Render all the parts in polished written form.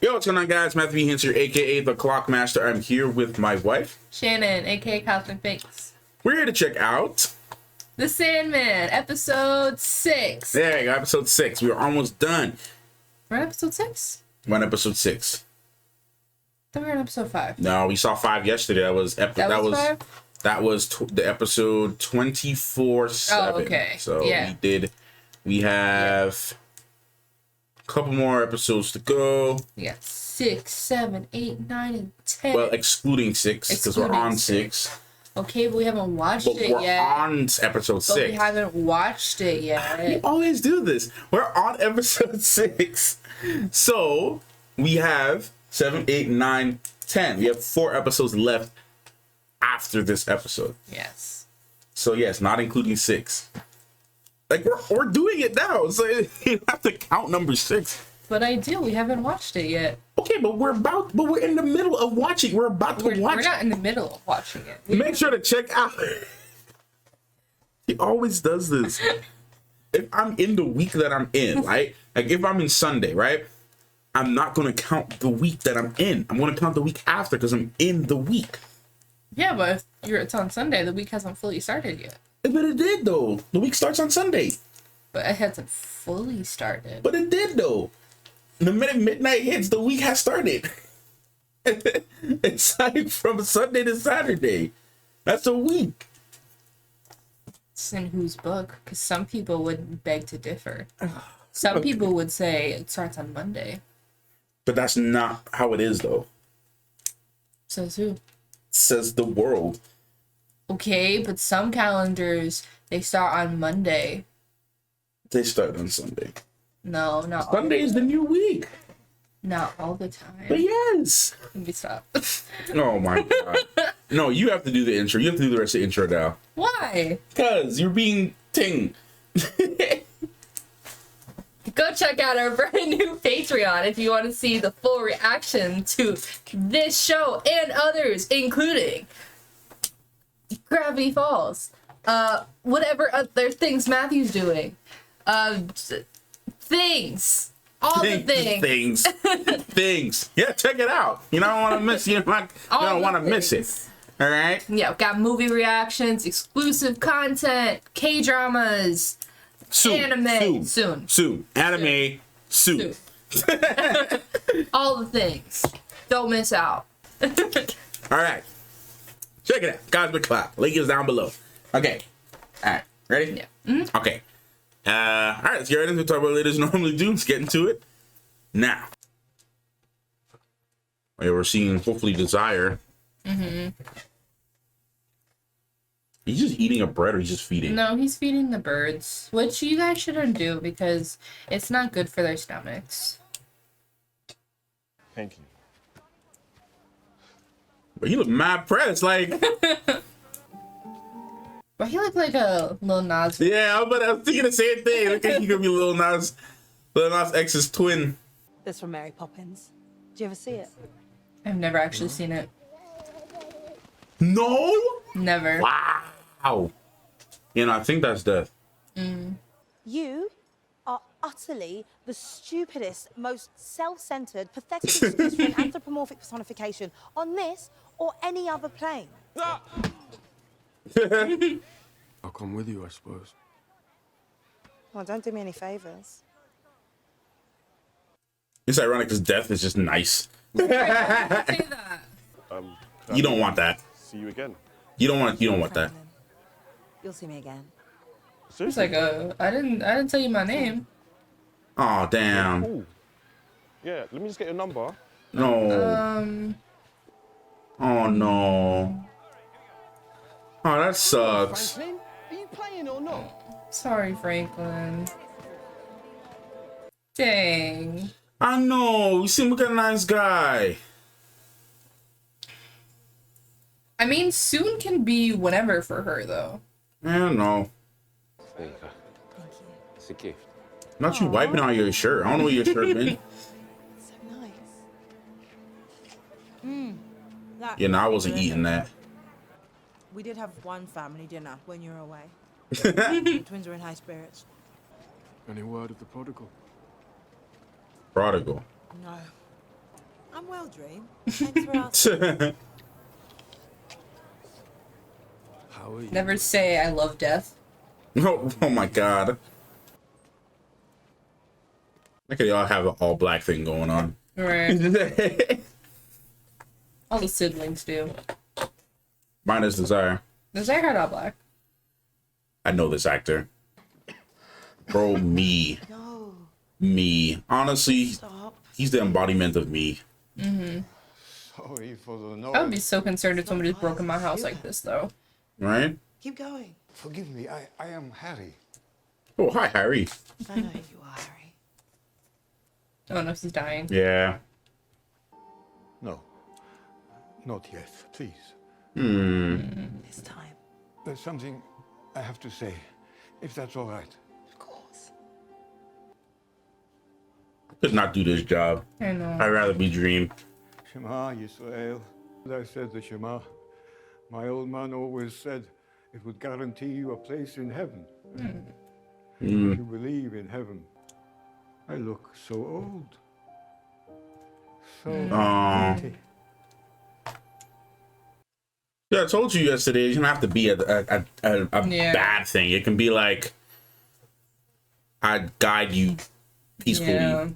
Yo, what's going on, guys? Matthew Hinser, aka the Clockmaster. I'm here with my wife, Shannon, aka Cosmic Fakes. We're here to check out The Sandman, episode 6. There you go, episode 6. We are almost done. We're on episode 6? We're on episode 6. Then we're on episode 5. No, we saw 5 yesterday. That was that was the episode 24/7. Oh, okay. So yeah. we have a couple more episodes to go. We got 6, 7, 8, 9, and 10. Well, excluding 6, because we're on 6. Okay, but we haven't watched But it we're yet. on episode 6. But we haven't watched it yet. We always do this. We're on episode 6. So we have 7, 8, 9, 10. We have 4 episodes left after this episode. Yes. So yes, not including 6. Like we're doing it now. So you don't have to count number 6. But I do. We haven't watched it yet. Okay, but we're in the middle of watching. We're about to watch. We're not in the middle of watching it. Make sure to check out. He always does this. If I'm in the week that I'm in, right? Like if I'm in Sunday, right? I'm not going to count the week that I'm in. I'm going to count the week after because I'm in the week. Yeah, but if it's on Sunday, the week hasn't fully started yet. But it did, though. The week starts on Sunday. But it hasn't fully started. But it did, though. The minute midnight hits, the week has started. It's like from Sunday to Saturday. That's a week. It's in whose book? Because some people would beg to differ. Some people would say it starts on Monday. But that's not how it is, though. Says who? Says the world. Okay, but some calendars, they start on Monday. They start on Sunday. No, not Sunday is the new week. Not all the time. But yes. Let me stop. Oh my god. No, you have to do the intro. You have to do the rest of the intro now. Why? Because you're being ting. Go check out our brand new Patreon if you want to see the full reaction to this show and others, including Gravity Falls, whatever other things Matthew's doing, things, all the things. Things. Yeah, check it out. You don't want to miss. You don't want to miss it. All right. Yeah, we've got movie reactions, exclusive content, K-dramas. Anime soon. Anime soon. All the things. Don't miss out. All right. Check it out. Cosmic Clock. Link is down below. Okay. All right. Ready? Yeah. Mm-hmm. Okay. All right. Let's get right into it. Talk about what it normally do. Let's get into it now. Okay, we're seeing hopefully Desire. Mm-hmm. He's just eating a bread or he's just feeding? No, he's feeding the birds, which you guys shouldn't do because it's not good for their stomachs. Thank you. But you look mad pressed, like. But he looked like a Lil Nas. Yeah, but I was thinking the same thing. Look like he could be Lil Nas X's twin. This from Mary Poppins. Did you ever see it? I've never actually seen it. No? Never. Wow. You know, I think that's death. You are utterly the stupidest, most self-centered, pathetic excuse for an anthropomorphic personification on this or any other plane. I'll come with you, I suppose. Well, don't do me any favors. It's ironic because death is just nice. Say that. You don't want that. See you again. You don't want that. Franklin, you'll see me again. It's Seriously? like I didn't tell you my name. Oh damn. Cool. Yeah, let me just get your number. No. Oh no. Oh, that sucks. Franklin, are you playing or not? Sorry, Franklin. Dang. I know. You seem like a nice guy. I mean, soon can be whenever for her, though. I don't know. There you go. Thank you. It's a gift. Not you wiping out your shirt. I don't know what your shirt meant. So nice. Yeah, no, I wasn't eating that. We did have one family dinner when you were away. The twins were in high spirits. Any word of the prodigal? Prodigal. No. I'm well, Dream. Thanks for asking. How are you? Never say I love death. Oh my god. Look at y'all have an all black thing going on. Right. All the siblings do. Minus Desire. Desire had all black. I know this actor. Bro, me. No, Me. Honestly, stop. he's the embodiment of me. Sorry for the noise. I would be so concerned if somebody's broken my house like this, though. Right? Keep going. Forgive me, I am Harry. Oh, hi, Harry. I know who you are, Harry. Oh no, he's dying. Yeah. No, not yet, please. This time. There's something I have to say, if that's all right. Of course. Could not do this job. I know. I'd rather be Dream. Shema Yisrael. I said the Shema. My old man always said it would guarantee you a place in heaven. If you believe in heaven. I look so old. So pretty. Yeah, I told you yesterday, it doesn't have to be a Yeah. bad thing. It can be like, I guide you peacefully. Yeah.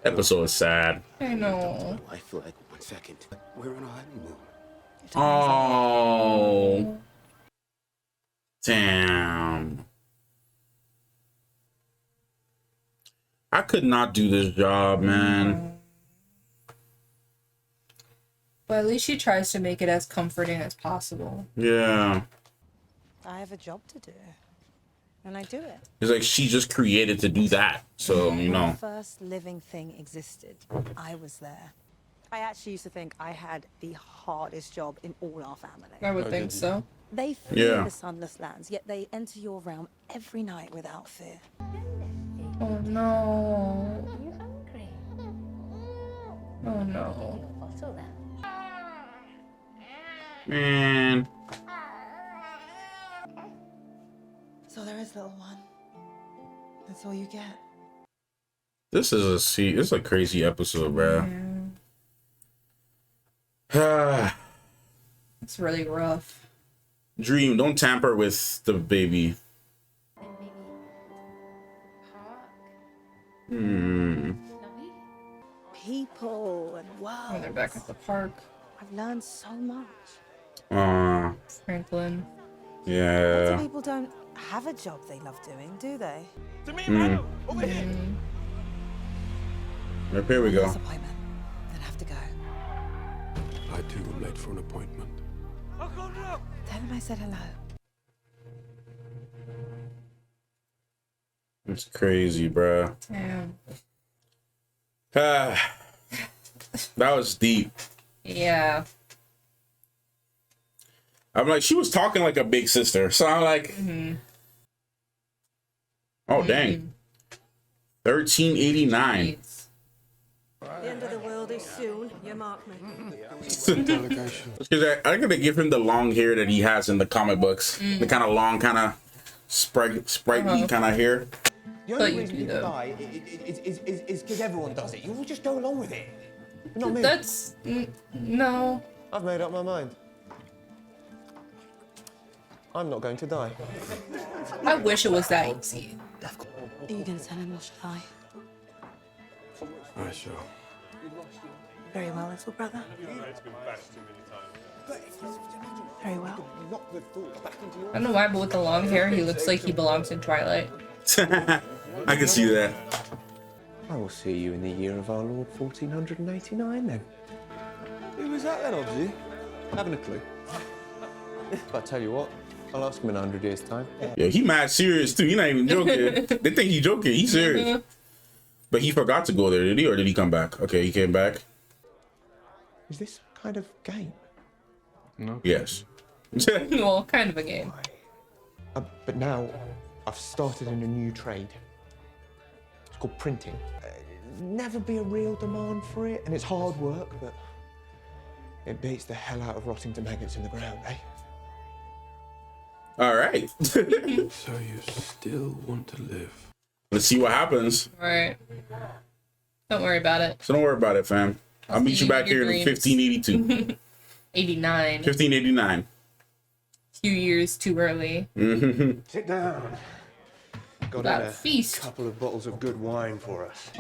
Episode is sad. I know. I feel like 1 second. We're on a honeymoon. Oh. Damn. I could not do this job, man. But at least she tries to make it as comforting as possible. Yeah. I have a job to do. And I do it. It's like she just created to do that. So, you When know. the first living thing existed, I was there. I actually used to think I had the hardest job in all our family. I would think so. They fear Yeah. the sunless lands, yet they enter your realm every night without fear. Oh no. You hungry? Oh no. Bottle then. Man. So there is, little one. That's all you get. This is a crazy episode, bruh. It's really rough. Dream, don't tamper with the baby. Then maybe park. Lovely. People and Oh, they're worlds. back at the park. I've learned so much. Franklin. Lots Yeah. of people don't have a job they love doing, do they? Over here. Yep, here we go. Disappointment. Then have to go. I too am late for an appointment. Tell him I said hello. It's crazy, bruh. Damn. That was deep. Yeah. I'm like, she was talking like a big sister. So I'm like, oh, dang. 1389. Jeez. The end of the world is soon. You mark me. Delegation. Because I'm going to give him the long hair that he has in the comic books. The kind of long, kind of sprightly kind of hair. The But only you reason do, people though. die is because everyone does it. You all just go along with it. But not me. That's no. I've made up my mind. I'm not going to die. I wish it was that easy. Are you going to tell him or shall I? I shall. Very well, little brother. Very well. I don't know why, but with the long hair, he looks like he belongs in Twilight. I can see that. I will see you in the year of our Lord 1489 then. Who was that then, Obsy? Having a clue. But I tell you what, I'll ask him in 100 years' time. Yeah, he mad serious too. He not even joking. They think he joking. He's serious. But he forgot to go there, did he? Or did he come back? Okay, he came back. Is this some kind of game? No. Yes. Well, kind of a game. But now I've started in a new trade. It's called printing. Never be a real demand for it, and it's hard work, but it beats the hell out of rotting to maggots in the ground, eh? All right. So you still want to live? Let's see what happens. Right. Don't worry about it. So don't worry about it, fam. I'll meet you back here in 1582. 89. 1589. Few years too early. Sit down. Got Got in a feast. couple of bottles of good wine for us.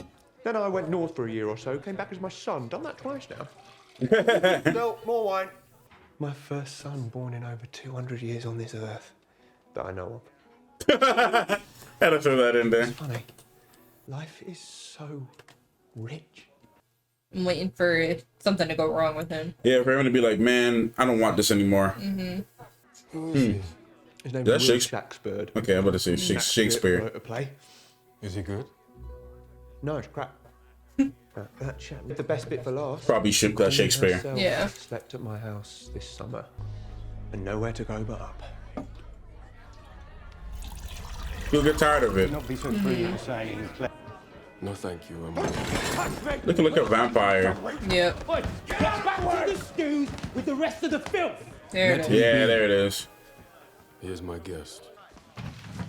Then I went north for a year or so, came back as my son. Done that twice now. No, more wine. My first son born in over 200 years on this earth that I know of. Had to throw that in there. It's funny. Life is so rich. I'm waiting for something to go wrong with him. Yeah, for him to be like, man, I don't want this anymore. Who is he? His name's That's Will Shakespeare. Shaxford. Okay, I'm about to say Shakespeare. Wrote a play. Is he good? No, it's crap. That chap with the best bit for last. Probably Shakespeare. Herself Yeah. Slept at my house this summer, and nowhere to go but up. You'll get tired of it. Not be so free in saying. No, thank you. Look like a vampire. Yep. Get back to the stews with the rest of the filth. There it is. Yeah, there it is. Here's my guest.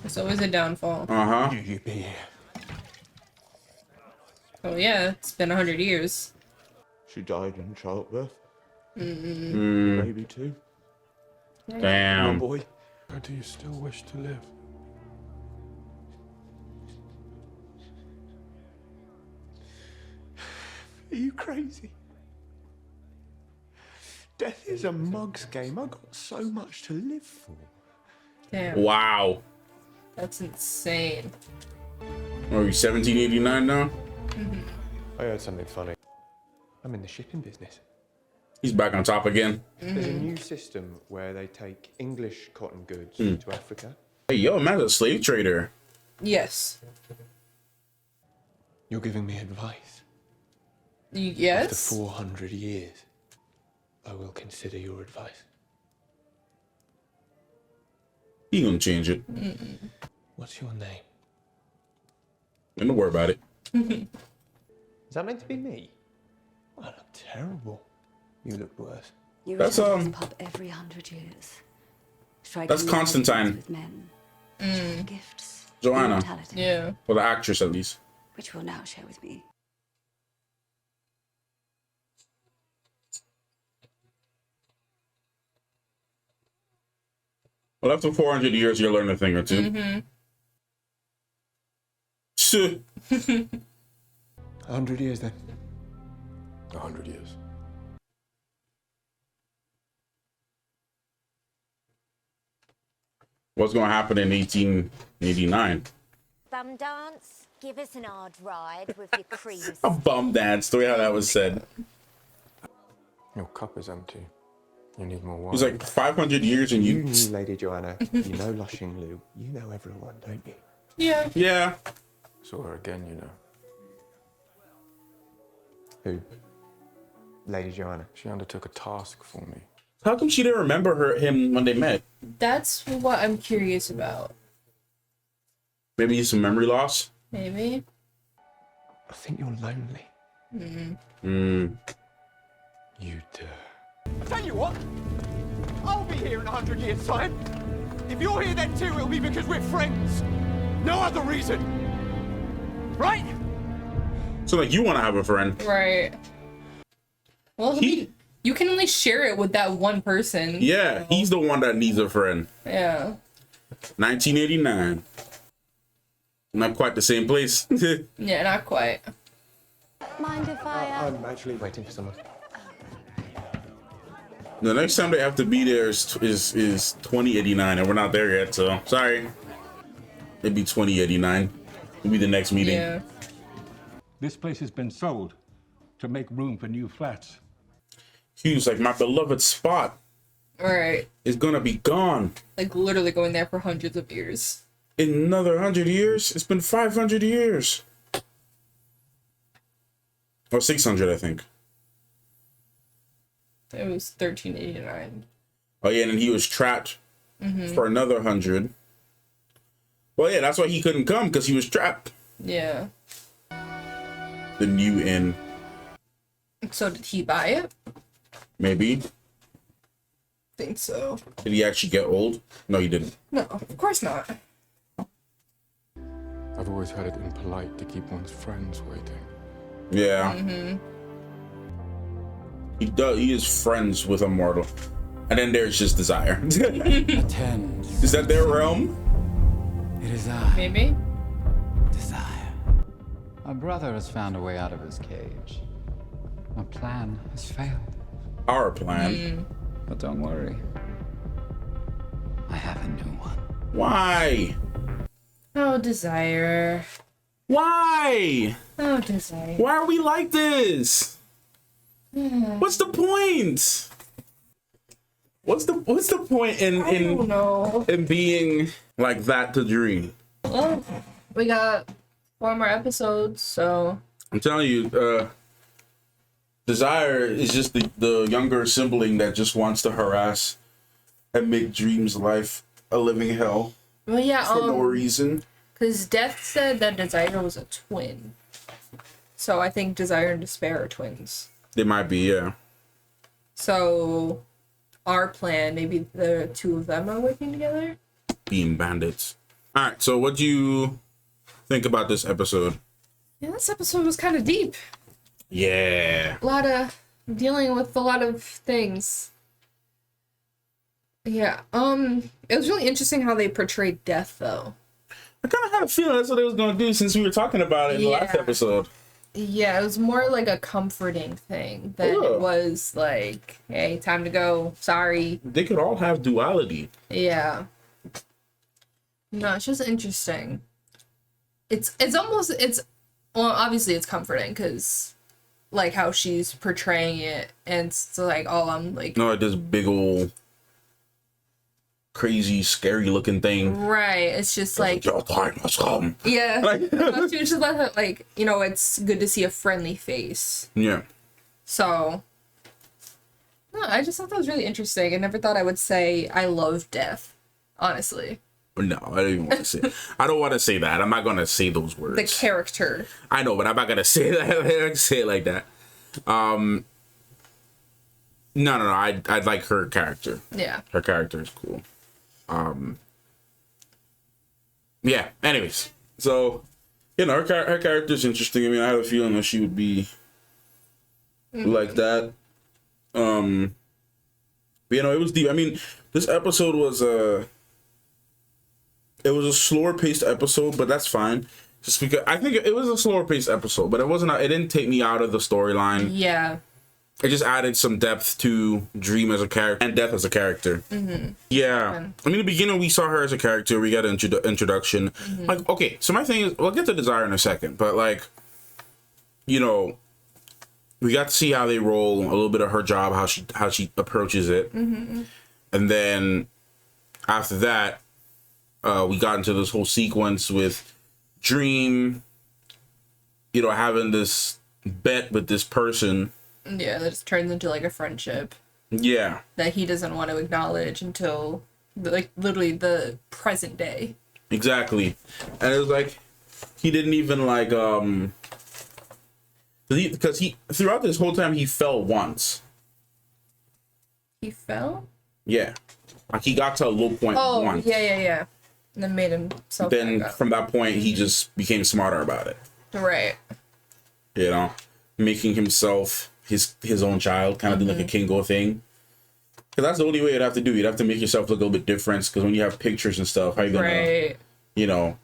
It's always a downfall. Uh-huh. You be here. Oh yeah, it's been 100 years. She died in childbirth. Maybe too. My Damn. boy. Or do you still wish to live? Are you crazy? Death is a mug's game. I've got so much to live for. Damn. Wow. That's insane. Are we 1789 now? I heard something funny. I'm in the shipping business. He's back on top again. There's a new system where they take English cotton goods to Africa. Hey, yo, man's a slave trader. Yes. You're giving me advice. After Yes. 400 years, I will consider your advice. He gonna change it. What's your name? Don't worry about it. Is that meant to be me? I look terrible. You look worse. You That's, return to this pub every 100 years. Striking That's new Constantine. with men, gifts, Joanna. immortality, Yeah. Well, the actress at least. which will now share with me. Well, after 400 years, you'll learn a thing or two. Shh. 100 years then. 100 years. What's gonna happen in 1889? Bum dance, give us an hard ride with your creams. A bum dance, the way how that was said. Your cup is empty. You need more wine. He's like 500 years and You you. knew Lady Joanna. You know Lushing Lou. You know everyone, don't you? Yeah. Yeah. Saw her again, you know. Who? Lady Joanna. She undertook a task for me. How come she didn't remember him when they met? That's what I'm curious about. Maybe some memory loss? Maybe. I think you're lonely. You dare. I tell you what, I'll be here in 100 years' time. If you're here then too, it'll be because we're friends. No other reason. Right? So, like, you want to have a friend. Right. Well, I mean, you can only share it with that one person. Yeah, he's the one that needs a friend. Yeah. 1989. Not quite the same place. Yeah, not quite. Mind if I, I'm actually waiting for someone. The next time they have to be there is 2089, and we're not there yet, so sorry. It'd be 2089. It'll be the next meeting. Yeah. This place has been sold to make room for new flats. He was like, my beloved spot Right. is gonna be gone. Like literally going there for hundreds of years. In another 100 years? It's been 500 years. Or 600, I think. It was 1389. Oh yeah, and then he was trapped for another 100. Well, yeah, that's why he couldn't come, because he was trapped. Yeah. The new inn. So did he buy it? Maybe. Think so. Did he actually get old? No, he didn't. No, of course not. I've always had it impolite to keep one's friends waiting. Yeah. He is friends with a mortal. And then there's just desire. Attend. Is that their realm? It is I. Maybe. Desire. My brother has found a way out of his cage. My plan has failed. Our plan. But don't worry. I have a new one. Why? Oh, desire. Why? Oh, desire. Why are we like this? What's the point? What's the point I don't know. in being like that to Dream? Well, we got 4 more episodes, so I'm telling you, Desire is just the younger sibling that just wants to harass and make Dream's life a living hell well, yeah. for no reason. Because Death said that Desire was a twin, so I think Desire and Despair are twins. They might be, yeah. So, our plan, maybe the 2 of them are working together. Being bandits. All right. So, what do you think about this episode? Yeah, this episode was kind of deep. Yeah. A lot of dealing with a lot of things. Yeah. It was really interesting how they portrayed death, though. I kind of had a feeling that's what they was gonna do since we were talking about it in the last episode. Yeah, it was more like a comforting thing than it was like, hey, time to go. Sorry. They could all have duality. Yeah. No, it's just interesting. It's well, obviously it's comforting because like how she's portraying it, and it's like, oh, I'm like, No, like this big old crazy scary looking thing. right, it's just like Your time has come. yeah. Like- No, she was just like, you know, it's good to see a friendly face. Yeah. So no, I just thought that was really interesting. I never thought I would say I love death, honestly. No, I don't even want to say it. I don't want to say that. I'm not gonna say those words. The character. I know, but I'm not gonna say that. I'm not gonna say it like that. No. I'd like her character. Yeah. Her character is cool. Yeah. Anyways, so you know, her character is interesting. I mean, I had a feeling that she would be like that. But, you know, it was deep. I mean, this episode was it was a slower paced episode, but that's fine. Just because I think it was a slower paced episode, but it wasn't. It didn't take me out of the storyline. Yeah. It just added some depth to Dream as a character and Death as a character. Yeah. I mean, in the beginning, we saw her as a character. We got an introduction. Like, okay, so my thing is, we'll get to Desire in a second, but like, you know, we got to see how they roll, a little bit of her job, how she approaches it, and then after that, we got into this whole sequence with Dream, you know, having this bet with this person. Yeah, that just turns into like a friendship. Yeah. That he doesn't want to acknowledge until like literally the present day. Exactly. And it was like he didn't even like because he throughout this whole time he fell once. He fell? Yeah. Like he got to a low point once. Yeah. And then made himself Then back up. from that point he just became smarter about it. Right. You know, making himself his own child, kind of do like a Kingo thing. Because that's the only way you'd have to do. You'd have to make yourself look a little bit different. Because when you have pictures and stuff, how you gonna, you know,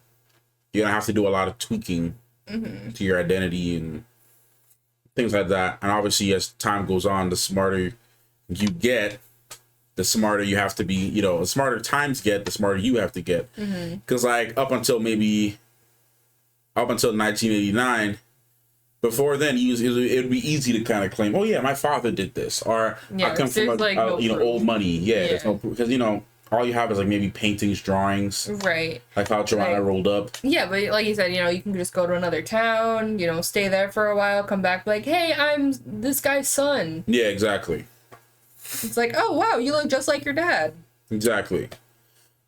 you're gonna have to do a lot of tweaking to your identity and things like that. And obviously, as time goes on, the smarter you get, the smarter you have to be. You know, the smarter times get, the smarter you have to get. Because like up until 1989. Before then, it would be easy to kind of claim, oh yeah, my father did this, or I come from old money. Yeah, there's no proof because you know all you have is like maybe paintings, drawings, right? Like how Joanna rolled up. Yeah, but like you said, you know, you can just go to another town, you know, stay there for a while, come back, like, hey, I'm this guy's son. Yeah, exactly. It's like, oh wow, you look just like your dad. Exactly.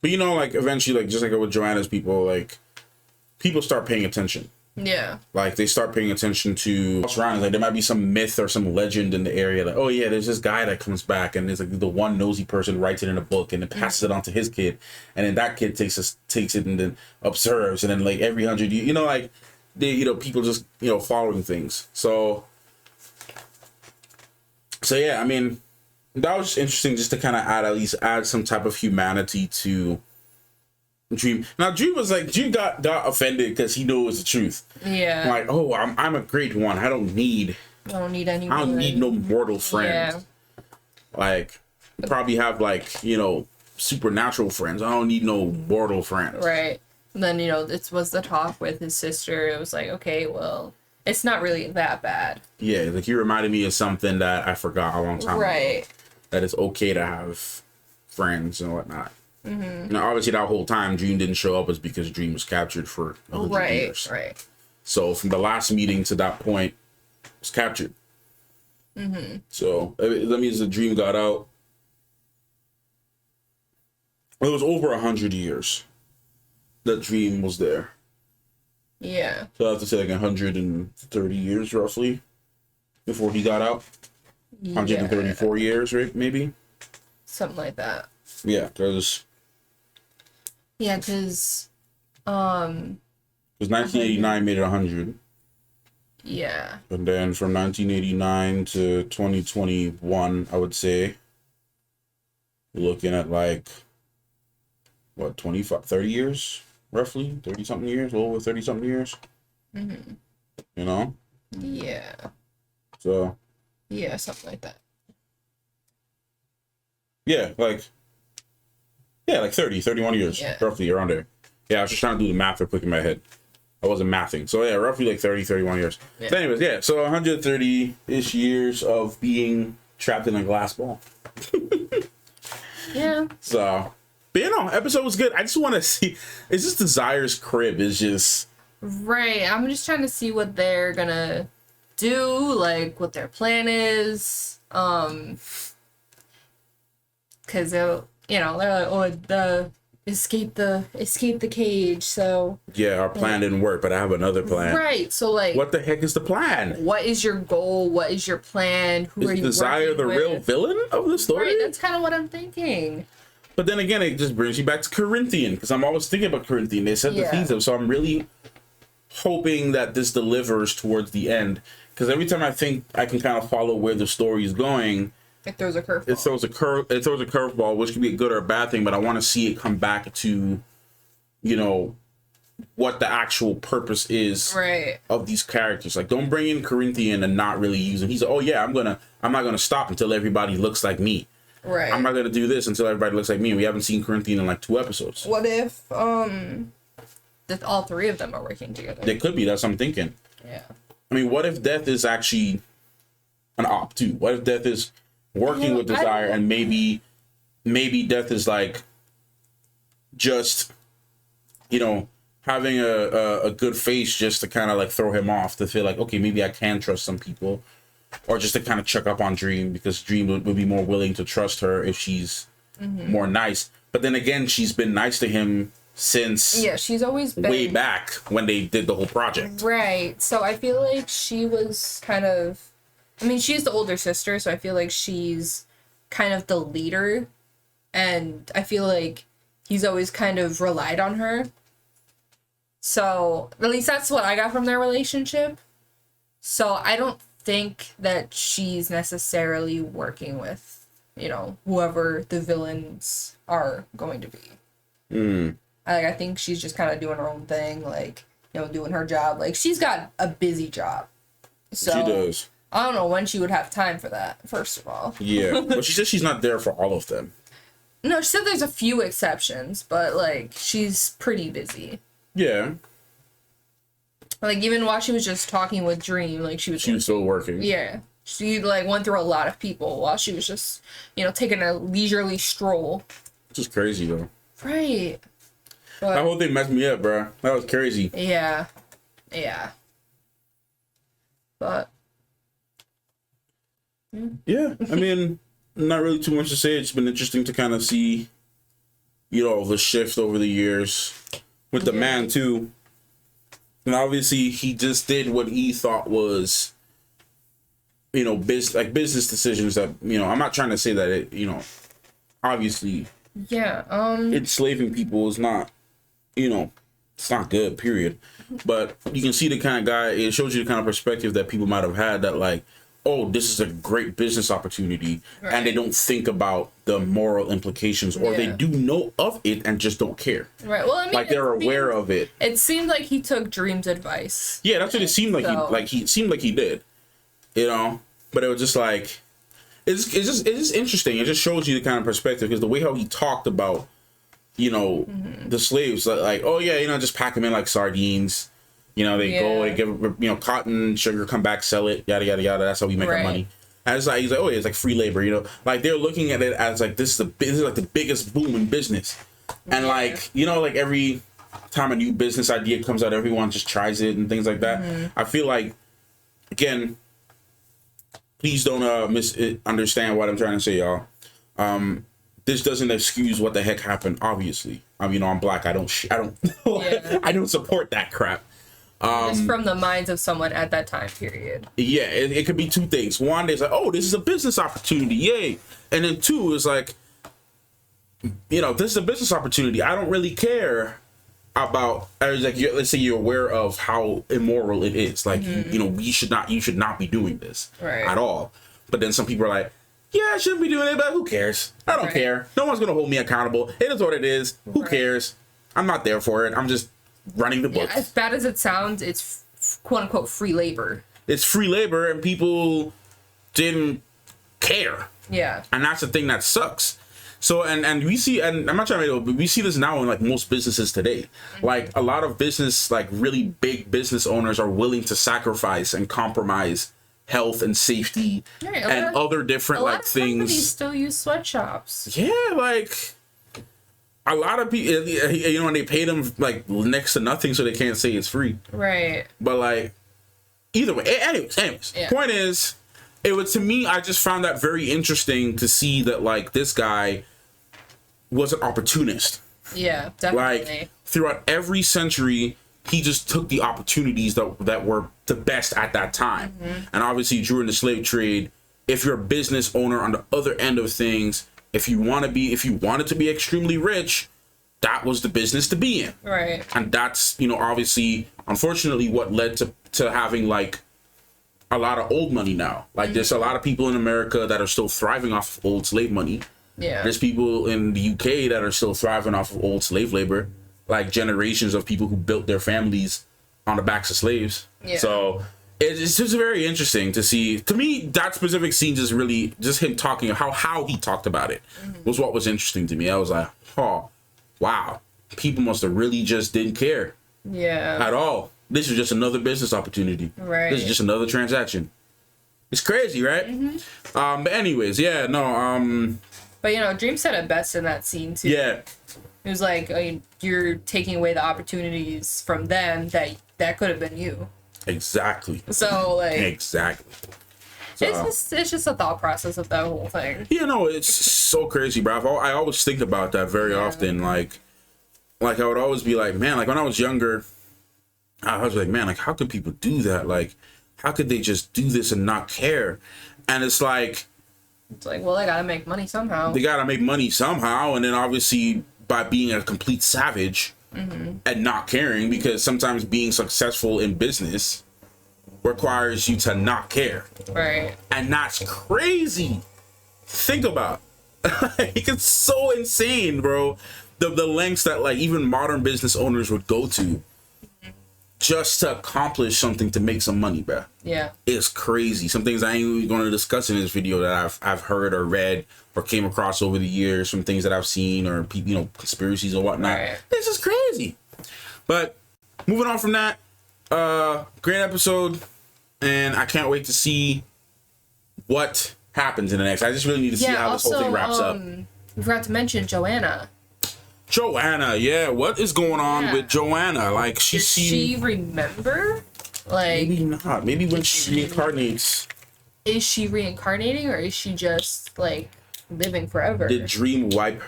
But you know, like eventually, like just like with Joanna's people, like people start paying attention. Yeah. Like they start paying attention to what's around. Like there might be some myth or some legend in the area. Like, oh yeah, there's this guy that comes back and there's like the one nosy person writes it in a book and then passes it on to his kid. And then that kid takes it and then observes. And then like every 100 years, you know, like they, people just, following things. So yeah, I mean, that was interesting just to kind of at least add some type of humanity to Dream. Now Dream got offended because he knew it was the truth. Yeah. Like, oh, I'm a great one. I don't need anyone. I don't need no mortal friends. Yeah. Like, probably have like, supernatural friends. I don't need no mortal friends. Right. And then, it was the talk with his sister. It was like, okay, well, it's not really that bad. Yeah, like he reminded me of something that I forgot a long time right. ago. That it's okay to have friends and whatnot. Mm-hmm. Now, obviously, that whole time Dream didn't show up was because Dream was captured for 100 years. Right. So from the last meeting to that point, it was captured. Mm-hmm. So that means the Dream got out. It was over 100 years that Dream was there. Yeah. So I have to say like 130 years roughly before he got out. 134 years, right? Maybe something like that. Yeah, because 1989 made it 100. Yeah. And then from 1989 to 2021, I would say we're looking at like what, 30 years roughly, 30 something years, a little over 30 something years. Mm-hmm. Yeah. So yeah, something like that. Yeah, like 31 years, roughly around there. Yeah, I was just trying to do the math real quick in my head. I wasn't mathing. So yeah, roughly like 31 years. Yeah. So anyways, so 130-ish years of being trapped in a glass ball. Yeah. So, but episode was good. I just want to see, it's just Desire's crib is just... Right, I'm just trying to see what they're gonna do, like what their plan is. Because they're like, oh, escape the cage. So yeah, our plan didn't work, but I have another plan. Right. So like, what the heck is the plan? What is your goal? What is your plan? Who are you? Desire the real villain of the story? Right. That's kind of what I'm thinking. But then again, it just brings you back to Corinthian, because I'm always thinking about Corinthian. They said the thesis, so I'm really hoping that this delivers towards the end. Because every time I think I can kind of follow where the story is going, it throws a curveball. It throws a curveball, which could be a good or a bad thing. But I want to see it come back to, what the actual purpose is of these characters. Like, don't bring in Corinthian and not really use him. He's like, oh yeah, I'm not gonna stop until everybody looks like me. Right. I'm not gonna do this until everybody looks like me. We haven't seen Corinthian in like 2 episodes. What if that all 3 of them are working together? They could be. That's what I'm thinking. Yeah. I mean, what if Death is actually an op too? What if Death is working with Desire, and maybe Death is like just having a good face just to kind of like throw him off, to feel like, okay, maybe I can trust some people, or just to kind of check up on Dream, because Dream would be more willing to trust her if she's more nice. But then again, she's been nice to him since she's always been way back when they did the whole project. Right. So I feel like she was kind of, I mean, she's the older sister, so I feel like she's kind of the leader, and I feel like he's always kind of relied on her. So at least that's what I got from their relationship. So I don't think that she's necessarily working with, whoever the villains are going to be. I think she's just kind of doing her own thing, like, doing her job. Like, she's got a busy job. So she does. I don't know when she would have time for that, first of all. Yeah, but she said she's not there for all of them. No, she said there's a few exceptions, but, like, she's pretty busy. Yeah. Like, even while she was just talking with Dream, like, she was still working. Yeah. She, like, went through a lot of people while she was just, taking a leisurely stroll. Which is crazy, though. Right. But, that whole thing messed me up, bro. That was crazy. Yeah. Yeah. But... Yeah, I mean, not really too much to say. It's been interesting to kind of see, the shift over the years with the man, too. And obviously, he just did what he thought was, business decisions that, I'm not trying to say that it, obviously, yeah, enslaving people is not, It's not good, period. But you can see the kind of guy, it shows you the kind of perspective that people might have had that like, oh, this is a great business opportunity. Right. And they don't think about the moral implications, or they do know of it and just don't care. Right. Well, I mean, like they're aware of it. It seemed like he took Dream's advice. Yeah, that's what it seemed like. So. He seemed like he did, you know. But it was just like, it's just interesting. It just shows you the kind of perspective, because the way how he talked about, you know, the slaves, like, oh yeah, you know, just pack them in like sardines. You know, they go, they give, you know, cotton, sugar, come back, sell it, yada, yada, yada. That's how we make our money. And it's like, he's like, oh, yeah, it's like free labor, you know? Like, they're looking at it as like, this is like the biggest boom in business. And like, you know, like every time a new business idea comes out, everyone just tries it and things like that. I feel like, again, please don't misunderstand what I'm trying to say, y'all. This doesn't excuse what the heck happened, obviously. You know, I'm black. I don't I don't support that crap. Just from the minds of someone at that time period. Yeah, it could be two things. One, there's like, oh, this is a business opportunity, yay. And then two is like, you know, this is a business opportunity. I don't really care about, like, let's say you're aware of how immoral it is. Like, you know, you should not be doing this at all. But then some people are like, yeah, I shouldn't be doing it, but who cares? I don't care. No one's gonna hold me accountable. It is what it is. Who cares? I'm not there for it. I'm just running the book. Yeah, as bad as it sounds, it's quote unquote free labor. It's free labor, and people didn't care. Yeah. And that's the thing that sucks. So and we see, and I'm not trying to, but we see this now in like most businesses today. Like a lot of business, like really big business owners are willing to sacrifice and compromise health and safety and other different like things. Companies still use sweatshops. Yeah, like a lot of people, you know, and they pay them like next to nothing, so they can't say it's free. Right. But like, either way, anyways. Point is, it was, to me, I just found that very interesting to see that like this guy was an opportunist. Yeah, definitely. Like throughout every century, he just took the opportunities that were the best at that time. And obviously during the slave trade, if you're a business owner on the other end of things, if you wanted to be extremely rich, that was the business to be in. Right. And that's, you know, obviously, unfortunately, what led to having like a lot of old money now. Like there's a lot of people in America that are still thriving off of old slave money. Yeah. There's people in the UK that are still thriving off of old slave labor, like generations of people who built their families on the backs of slaves. Yeah. So it's just very interesting to see. To me, that specific scene just really, just him talking, how he talked about it was what was interesting to me. I was like, oh, wow. People must have really just didn't care. Yeah. At all. This is just another business opportunity. Right. This is just another transaction. It's crazy, right? But anyways, yeah, no, But, you know, Dream said it best in that scene, too. Yeah. It was like, you're taking away the opportunities from them that could have been you. Exactly. So, like... Exactly. So, it's just a thought process of that whole thing. Yeah, no, it's so crazy, bro. I always think about that very often. Like I would always be like, man, like when I was younger, I was like, man, like how could people do that? Like, how could they just do this and not care? And it's like, well, they gotta make money somehow. They gotta make money somehow, and then obviously by being a complete savage and not caring, because sometimes being successful in business requires you to not care. Right. And that's crazy. Think about. Like, it's so insane, bro. The lengths that like even modern business owners would go to just to accomplish something to make some money, bro. Yeah. It's crazy. Some things I ain't even going to discuss in this video that I've heard or read or came across over the years, some things that I've seen or, you know, conspiracies or whatnot. Right. It's just crazy. But moving on from that, great episode, and I can't wait to see what happens in the next. I just really need to see how this whole thing wraps up. We forgot to mention Joanna. Joanna, yeah. What is going on with Joanna? Like, Does she remember? Like, maybe not. Maybe when she reincarnates. Is she reincarnating, or is she just like living forever? Did Dream wipe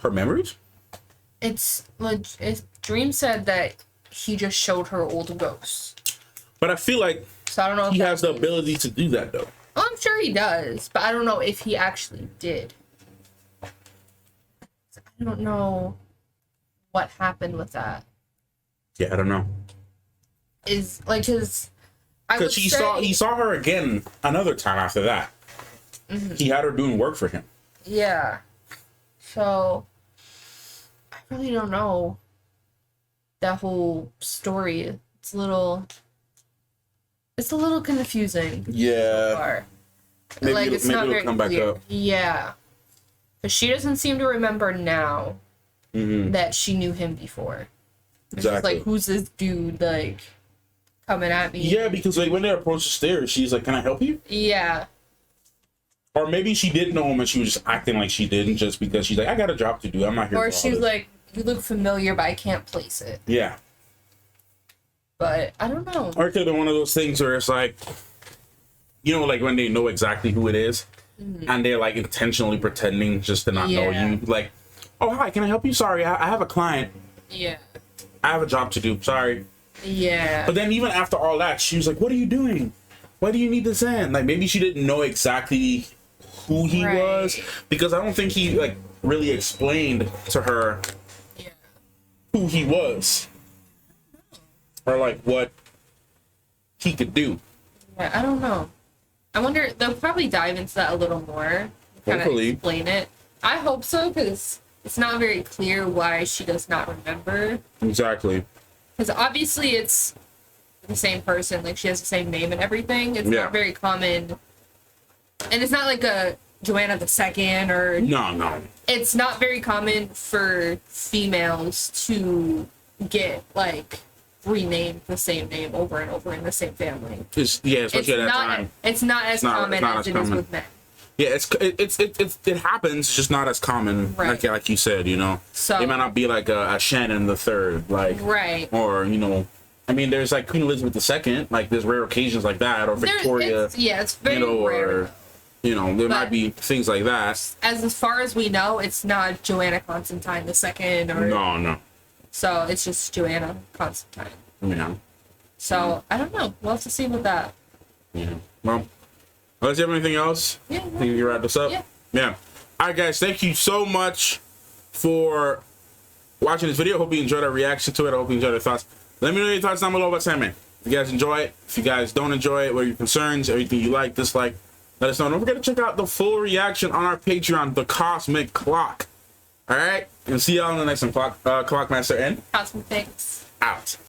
her memories? Dream said that he just showed her old ghosts. But I feel like so I don't know if he has the ability to do that, though. Oh, I'm sure he does, but I don't know if he actually did. I don't know what happened with that. Yeah, I don't know. Is like his. Because he saw her again another time after that. Mm-hmm. He had her doing work for him. Yeah. So I really don't know that whole story. It's a little confusing. Yeah. So far. Maybe like it's not it'll very come back clear. up. Yeah. But she doesn't seem to remember now Mm-hmm. that she knew him before. It's Exactly. just like, who's this dude like coming at me? Yeah, because like when they approached the stairs, she's like, "Can I help you?" Yeah. Or maybe she did know him and she was just acting like she didn't, just because she's like, "I got a job to do. I'm not here." Or for all she's this." like, you look familiar, but I can't place it. Yeah. But I don't know. Or it could have been one of those things where it's like, you know, like when they know exactly who it is, and they're like intentionally pretending just to not know Yeah. you. Like, "Oh, hi, can I help you? Sorry, I have a client. Yeah. I have a job to do. Sorry." Yeah. But then even after all that, she was like, "What are you doing? Why do you need this in?" Like maybe she didn't know exactly who he was, because I don't think he like really explained to her who he was or like what he could do. Yeah, I don't know. I wonder, they'll probably dive into that a little more. Kind of Hopefully. explain it. I hope so, because it's not very clear why she does not remember. Exactly. Because obviously it's the same person, like she has the same name and everything. It's Yeah. not very common. And it's not like a Joanna the Second or... No. It's not very common for females to get, like, renamed the same name over and over in the same family. Especially at that time. It's not as common as it is with men. Yeah, it happens, it's just not as common, Right. like you said, you know. So- it might not be like a Shannon the Third, like, Right. or you know, I mean, there's like Queen Elizabeth II, like there's rare occasions like that, or Victoria, It's very you know, rare. or you know, there might But- be things like that. As far as we know, it's not Joanna Constantine the Second, or No, so it's just Joanna Constantine. yeah, So I don't know. We'll have to see with that. yeah. Well, unless you have anything else, Yeah. I think you wrap this up. Yeah. All right, guys. Thank you so much for watching this video. Hope you enjoyed our reaction to it. I hope you enjoyed your thoughts. Let me know your thoughts down below about Sandman. If you guys enjoy it, if you guys don't enjoy it, what are your concerns, everything you like, dislike, let us know. Don't forget to check out the full reaction on our Patreon, The Cosmic Clock. All right, and see y'all in the next one. Clockmaster N. Cosmic things. Out.